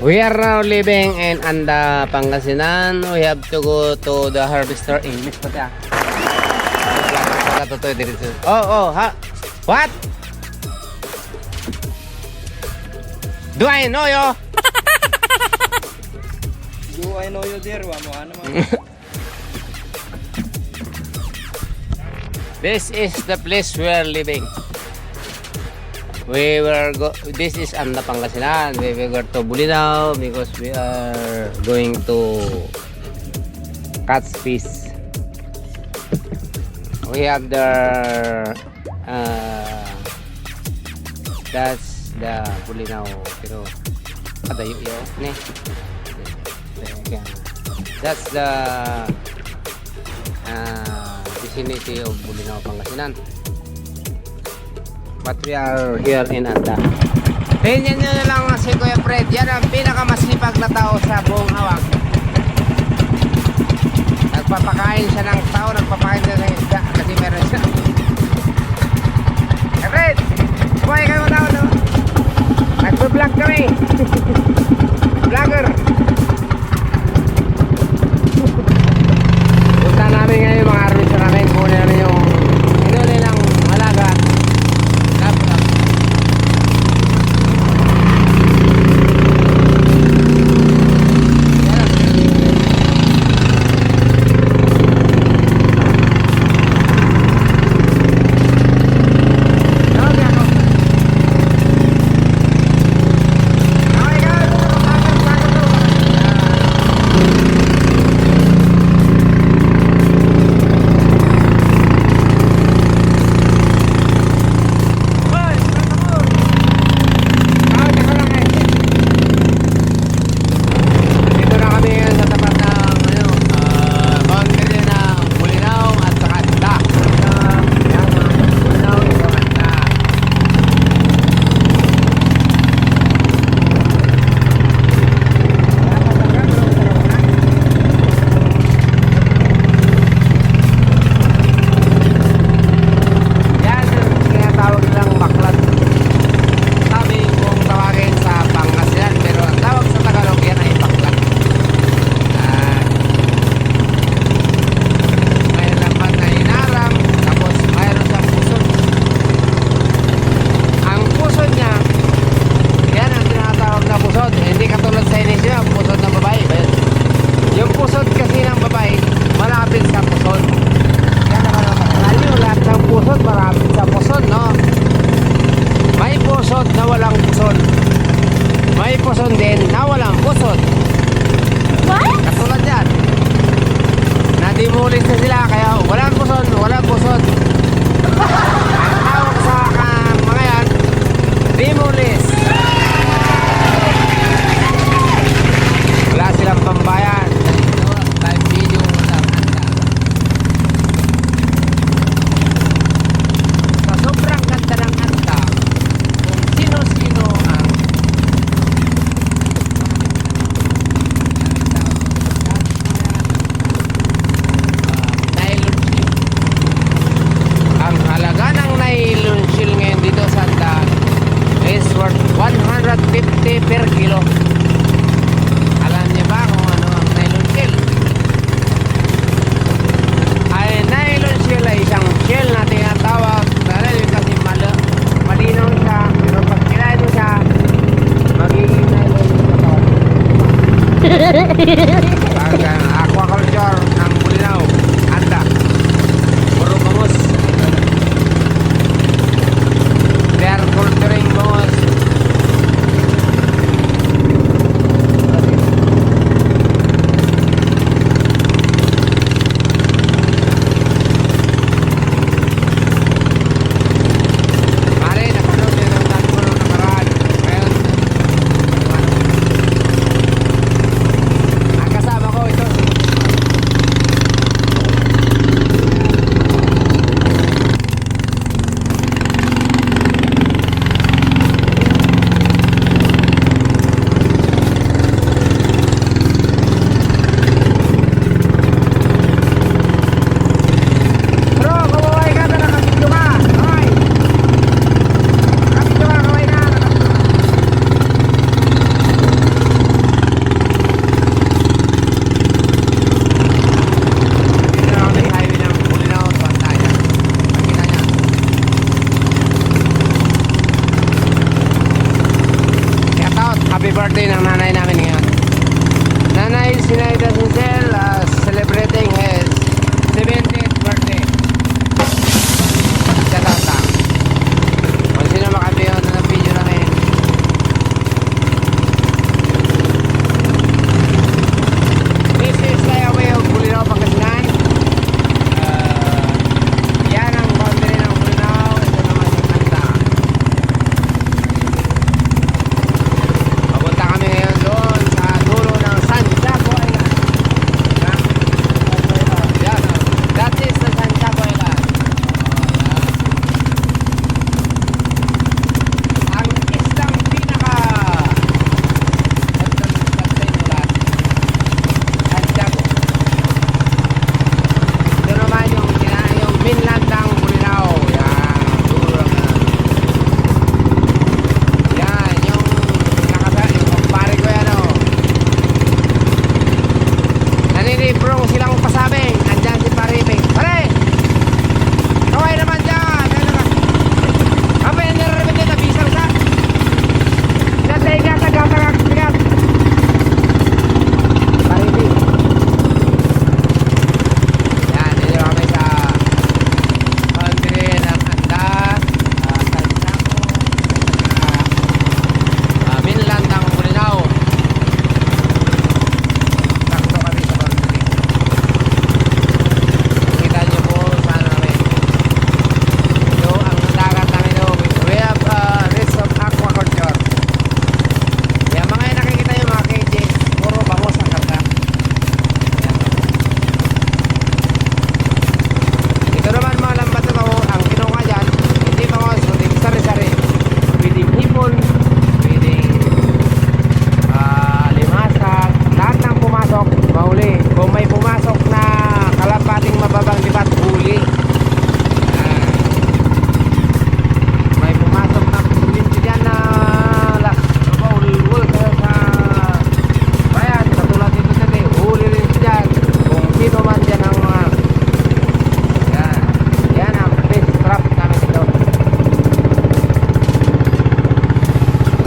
We are now living in Anda, Pangasinan. We have to go to the harvester. English pati ah. Oh, ha? What? Do I know you? Do I know you dear? Wa mo ano man. This is the place we are living. This is Anda, Pangasinan. We will go to Bulinaw because we are going to catch fish. We have that's the Bulinaw, pero ada yun ne. That's the vicinity of Bulinaw, Pangasinan. But we are here in Anda. Tingnan nyo na lang si Kuya Fred. Yan ang pinakamasipag na tao sa buong hawak. Nagpapakain siya ng tao, nagpapakain siya ng isda kasi meron siya. Kuya Fred, kumain kayo tao, no? Nagpa-vlog kami. Vlogger. Punta namin ngayon yung mga harvester namin. Kunin namin yung nilang malaga. Per kilo. Alam niyo ba kung ano ang nylon shell? Ay, nylon shell ay isang shell na tinatawag dahil kasi malinaw siya, pero pag kinain mo siya, magiging nylon yung katawan. Ang aquaculture ng Bulinaw, Anda, puro bangus. They are culturing bangus. Kasama Sinaidas Michel celebrating his 70th birthday. Katata. Kung sino makabiyon na ng video namin. This is Layaway of Bulinaw, Pangasinan. Yan ang boundary ng Bulinaw. Ito naman yung kanta. Papunta kami ngayon doon sa dulo ng Santiago Island. Yan. That is the Santiago Island. Ang islang pinaka Santiago. Ito naman yung mainland ng Bulinaw. Yan. Dulo lang yan. Yan, yung kumpare ko yan, oh. Naninibrong silang pasabing. Andyan si Paribing. Pare! Kaway naman dyan! Apa yang nararamit din na bisang sa? Natay ka, tagak. Paribing. Yan, dito kami sa country ng Andas, Santiago, mainland ng Bulinaw. Sakto kami sa country. Kita niyo po saan kami. Ito ang dagat namin do. We have risk of aquaculture. Yan mga yung nakikita nyo mga cages, puro bangus ang karga. Yan. Ito naman mga lambat na ang kinuha dyan, hindi bangus, kundi sari-sari. Pwedeng hipon, pwedeng limasag, lahat ng pumasok, mahuli. Kung may pumasok na kalapating mababang libat, huli. Yan. May pumasok na kuminti dyan na ulul sa bayan, katulad dito dati, huli rin siya dyan. Kung sino man dyan ang mga yan ang fish trap namin dito.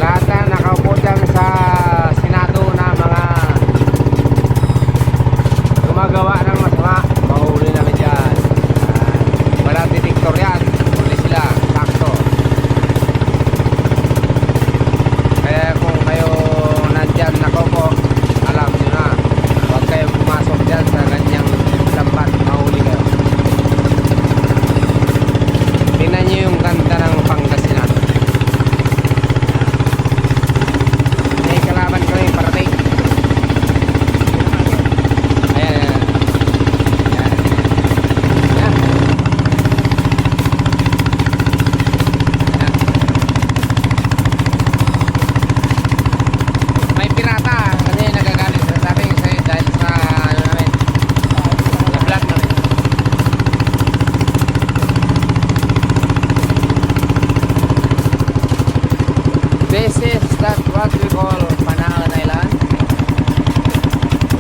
Lahat na nakaupo dyan sa Senado na mga gumagawa ng masama, mahuli namin dyan. Walang detektor yan, huli sila, sakto. Kaya kung kayo nandyan nakaupo, alam nyo na, huwag kayong pumasok dyan sa ganyang lambat, mahuli kayo. Tingnan nyo yung ganda ng Pangasinan. May kalaban ko yung parating. Ayan. Ayan. May pirata kasi nagagalit sa sabi sa'yo dahil sa ano namin, sa vlog namin. This is that what we call Panagan Island,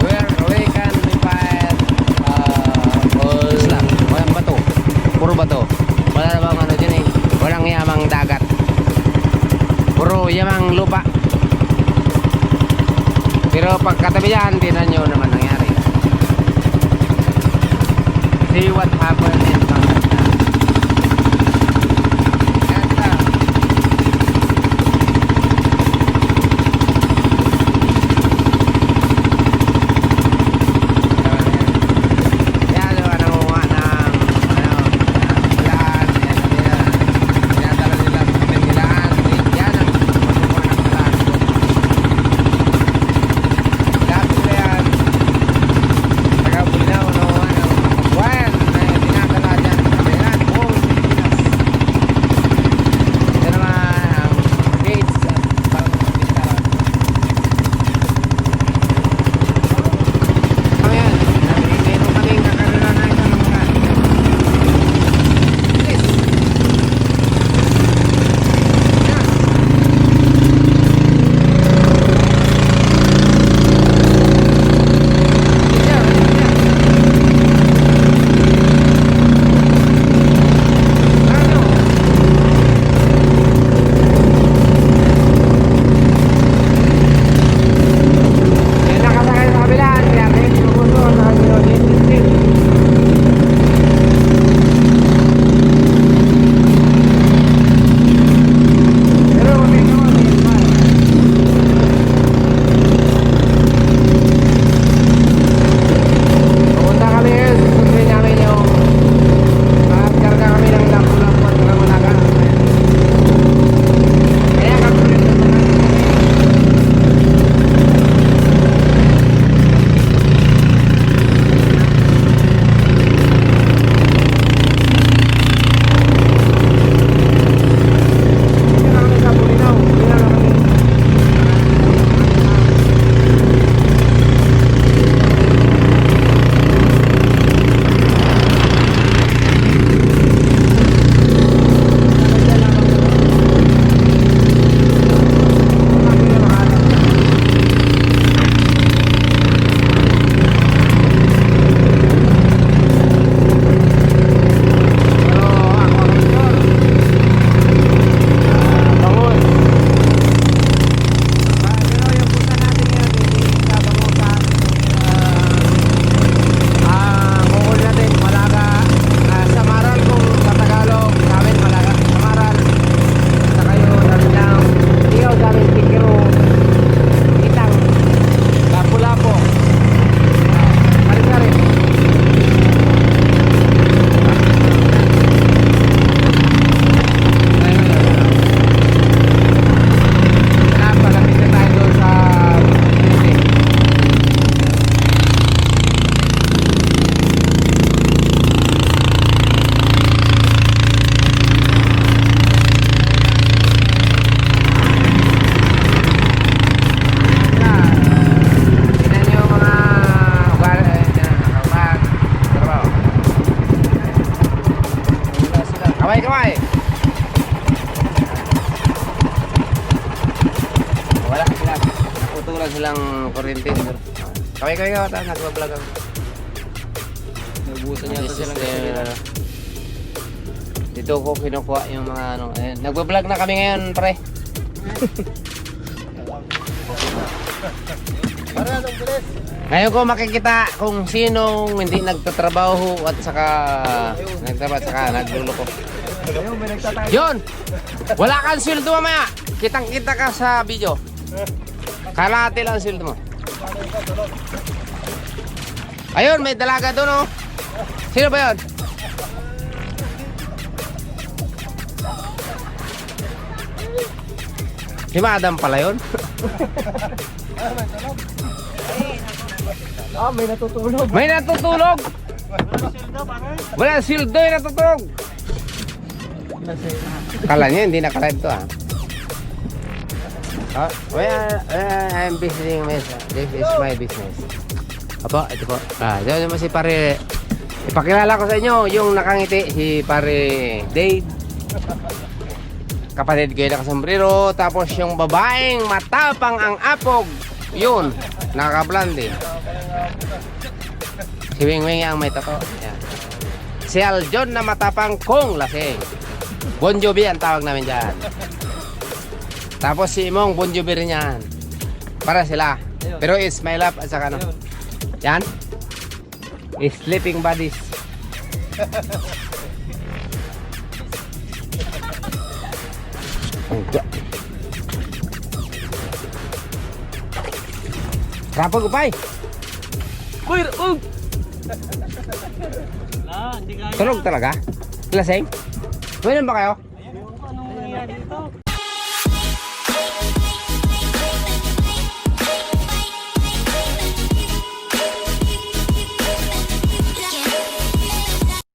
where we can find isla. Walang bato, puro bato. Wala namang ano dyan eh, walang yamang dagat, puro yamang lupa. Pero pagkatabi yan, tinan nyo naman nangyari. See what happened in Pangasinan. Ganda. Yan, nangunguha ng bulaan. Tinatala nila sa Pangasinan. Yan ang pagkukuha ng bulaan. Dati sila yan, taga Bulinaw, nangunguha ng buwan na tinatala quarantine. Kaway ka, nagbablog ako. Naubusan Ano, yata silang gasolina. dito ko kinukuha yung mga ano. Nagbablog na kami ngayon, pre. Ngayon ko makikita kung sinong hindi nagtatrabaho at saka nagluloko. Yun! Wala kang sweldo mamaya. Kitang-kita ka sa video. Kalahati lang ang sweldo mo. Ayun, may dalaga doon, oh. Sino ba yun? Si Madam pala yun. May natutulog. May natutulog. Wala sildo yung natutulog. Kala niya hindi nakalive to, ah. I'm visiting myself. This is my business. Apo, ito po. Diyan naman si pare. Ipakilala ko sa inyo yung nakangiti, si pare Dave. Kapatid ko yung nakasombrero. Tapos yung babaeng matapang ang apog. Yun, nakablande. Si Wingwing ang may tato. Yan. Si Aljon na matapang kong lasing. Bon Jovi ang tawag namin dyan. Tapos si Imong Bon Jovi rin yan. Para sila. Pero it's my love at saka ano. Yan. Sleeping buddies. Rapag upay. Uy! Hindi kaya. Tulog talaga? Lasing? Pwede ba kayo? Anong nangyayari dito?